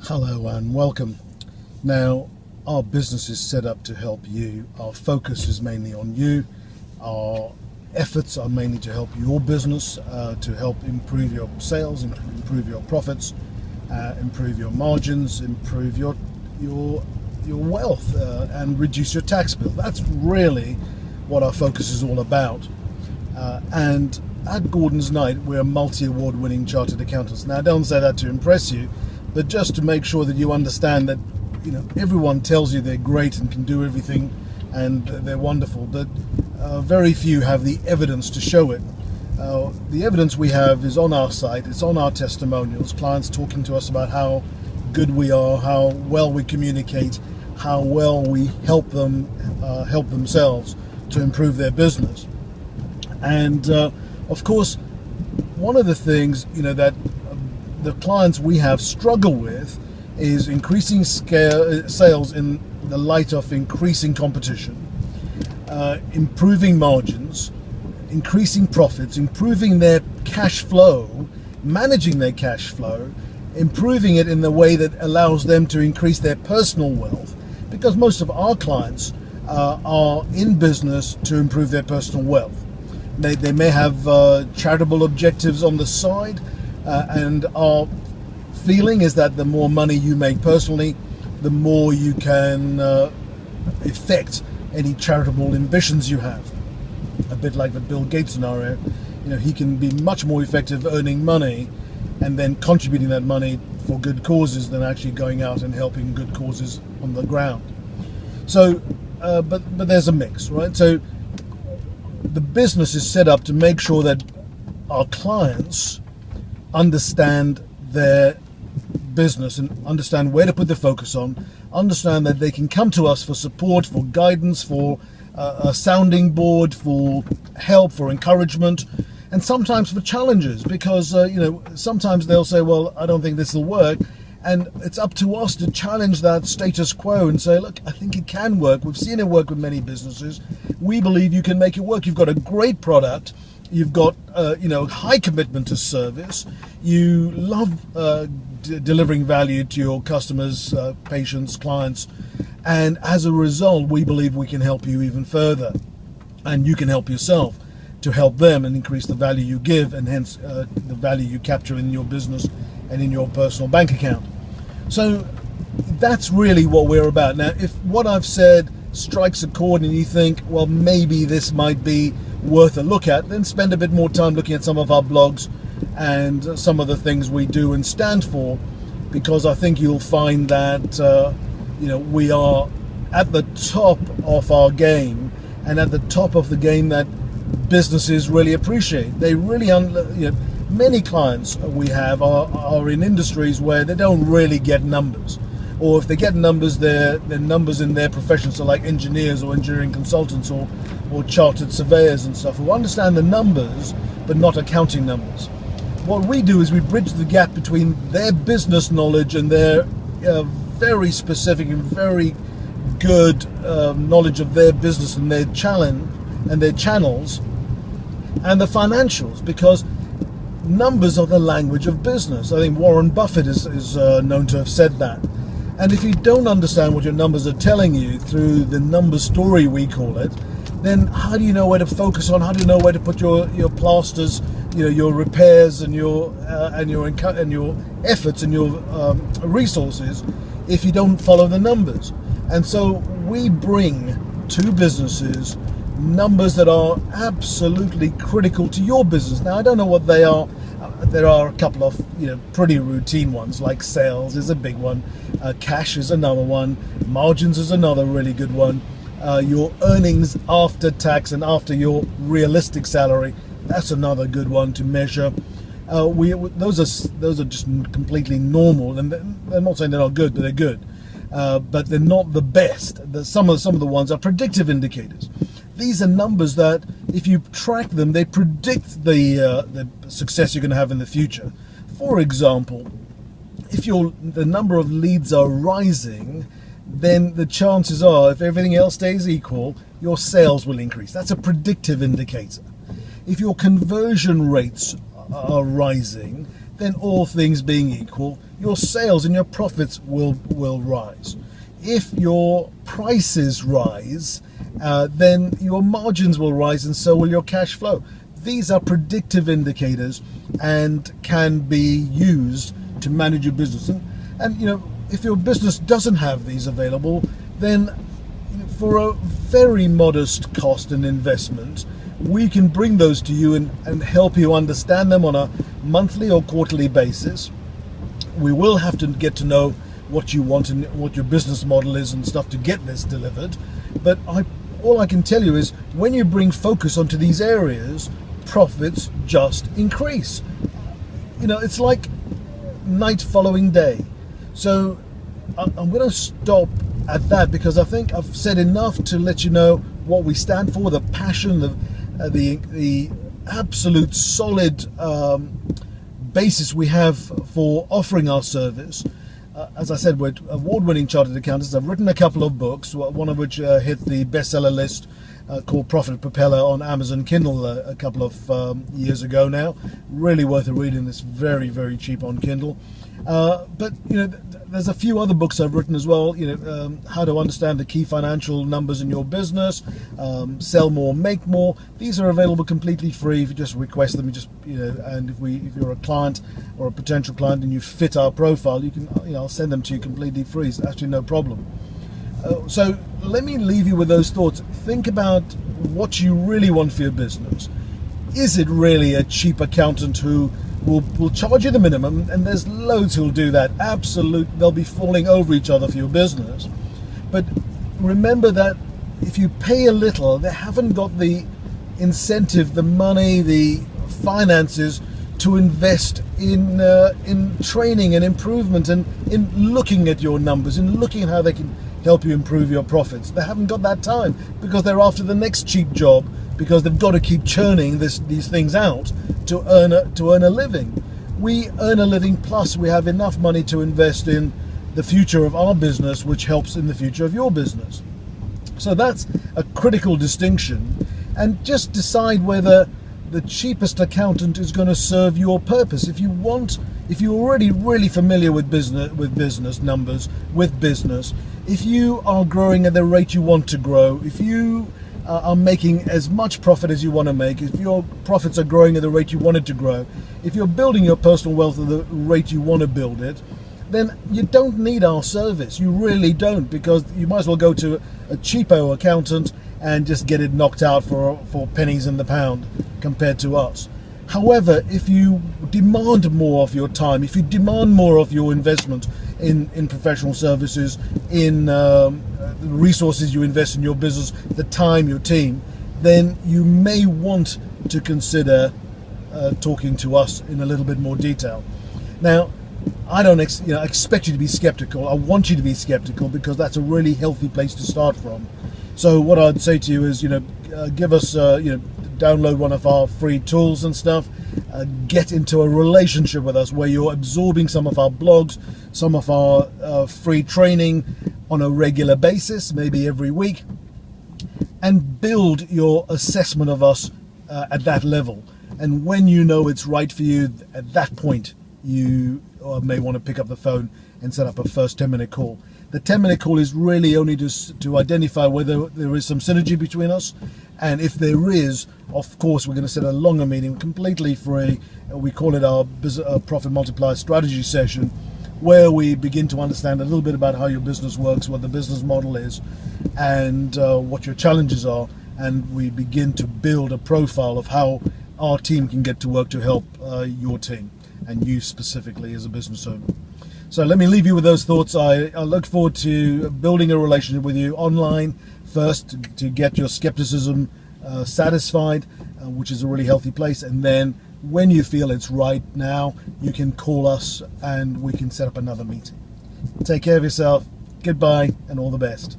Hello and welcome. Now, our business is set up to help you. Our focus is mainly on you. Our efforts are mainly to help your business, to help improve your sales, improve your profits, improve your margins, improve your wealth, and reduce your tax bill. That's really what our focus is all about. And at Gordon's Knight, we're multi-award winning chartered accountants. Now, I don't say that to impress you, but just to make sure that you understand that, everyone tells you they're great and can do everything and they're wonderful, but very few have the evidence to show it. The evidence we have is on our site, it's on our testimonials, clients talking to us about how good we are, how well we communicate, how well we help them help themselves to improve their business. And of course, one of the things that the clients we have struggle with is increasing sales in the light of increasing competition, improving margins, increasing profits, improving their cash flow, managing their cash flow, improving it in the way that allows them to increase their personal wealth, because most of our clients are in business to improve their personal wealth. They may have charitable objectives on the side, and our feeling is that the more money you make personally, the more you can effect any charitable ambitions you have. A bit like the Bill Gates scenario, he can be much more effective earning money and then contributing that money for good causes than actually going out and helping good causes on the ground. So, but there's a mix, right? So the business is set up to make sure that our clients understand their business and understand where to put the focus on, understand that they can come to us for support, for guidance, for a sounding board, for help, for encouragement, and sometimes for challenges, because sometimes they'll say, well, I don't think this will work, and it's up to us to challenge that status quo and say, look, I think it can work. We've seen it work with many businesses. We believe you can make it work. You've got a great product. You've got high commitment to service. You love delivering value to your customers, patients, clients, and as a result, we believe we can help you even further, and you can help yourself to help them and increase the value you give, and hence the value you capture in your business and in your personal bank account. So that's really what we're about. Now, if what I've said strikes a chord and you think, well, maybe this might be worth a look at, then spend a bit more time looking at some of our blogs and some of the things we do and stand for, because I think you'll find that we are at the top of our game, and at the top of the game that businesses really appreciate. They really many clients we have are in industries where they don't really get numbers, or if they get numbers, they're numbers in their profession, so like engineers or engineering consultants or chartered surveyors and stuff, who understand the numbers but not accounting numbers. What we do is we bridge the gap between their business knowledge and their very specific and very good knowledge of their business and their channels and the financials, because numbers are the language of business. I think Warren Buffett is known to have said that. And if you don't understand what your numbers are telling you through the number story, we call it, then how do you know where to focus on? How do you know where to put your plasters, your repairs and your efforts and your resources if you don't follow the numbers? And so we bring to businesses numbers that are absolutely critical to your business. Now, I don't know what they are. There are a couple of pretty routine ones, like sales is a big one, cash is another one, margins is another really good one, your earnings after tax and after your realistic salary, that's another good one to measure. Those are just completely normal, and I'm not saying they're not good, but they're good, but they're not the best. Some of the ones are predictive indicators. These are numbers that, if you track them, they predict the success you're going to have in the future. For example, if the number of leads are rising, then the chances are, if everything else stays equal, your sales will increase. That's a predictive indicator. If your conversion rates are rising, then all things being equal, your sales and your profits will rise. If your prices rise, then your margins will rise, and so will your cash flow. These are predictive indicators and can be used to manage your business. And if your business doesn't have these available, then for a very modest cost and investment, we can bring those to you and help you understand them on a monthly or quarterly basis. We will have to get to know what you want and what your business model is and stuff to get this delivered. But all I can tell you is when you bring focus onto these areas, profits just increase. It's like night following day. So I'm going to stop at that, because I think I've said enough to let you know what we stand for, the passion, the absolute solid basis we have for offering our service. As I said, we're award-winning chartered accountants. I've written a couple of books, one of which hit the bestseller list, called Profit Propeller on Amazon Kindle a couple of years ago now. Really worth a reading. It's very, very cheap on Kindle. But there's a few other books I've written as well. How to understand the key financial numbers in your business, sell more, make more. These are available completely free. If you just request them, and if you're a client or a potential client and you fit our profile, you can, I'll send them to you completely free. It's actually no problem. So let me leave you with those thoughts. Think about what you really want for your business. Is it really a cheap accountant who will charge you the minimum? And there's loads who'll do that. They'll be falling over each other for your business. But remember that if you pay a little, they haven't got the incentive, the money, the finances to invest in training and improvement, and in looking at your numbers, in looking at how they can help you improve your profits. They haven't got that time because they're after the next cheap job, because they've got to keep churning these things out to earn a living. We earn a living, plus we have enough money to invest in the future of our business, which helps in the future of your business. So that's a critical distinction, and just decide whether the cheapest accountant is going to serve your purpose. If you're already really familiar with business numbers, with business, if you are growing at the rate you want to grow, if you are making as much profit as you want to make, if your profits are growing at the rate you want it to grow, if you're building your personal wealth at the rate you want to build it, then you don't need our service. You really don't, because you might as well go to a cheapo accountant and just get it knocked out for pennies in the pound compared to us. However, if you demand more of your time, if you demand more of your investment in professional services, in the resources you invest in your business, the time, your team, then you may want to consider talking to us in a little bit more detail. Now, I don't expect you to be skeptical. I want you to be skeptical, because that's a really healthy place to start from. So what I'd say to you is, give us, download one of our free tools and stuff. Get into a relationship with us where you're absorbing some of our blogs, some of our free training on a regular basis, maybe every week, and build your assessment of us at that level. And when you know it's right for you, at that point, you may want to pick up the phone and set up a first 10-minute call. The 10-minute call is really only to identify whether there is some synergy between us, and if there is, of course, we're going to set a longer meeting, completely free. We call it our Profit Multiplier Strategy Session, where we begin to understand a little bit about how your business works, what the business model is, and what your challenges are, and we begin to build a profile of how our team can get to work to help your team, and you specifically as a business owner. So let me leave you with those thoughts. I look forward to building a relationship with you online first, to get your skepticism satisfied, which is a really healthy place, and then when you feel it's right now, you can call us and we can set up another meeting. Take care of yourself. Goodbye and all the best.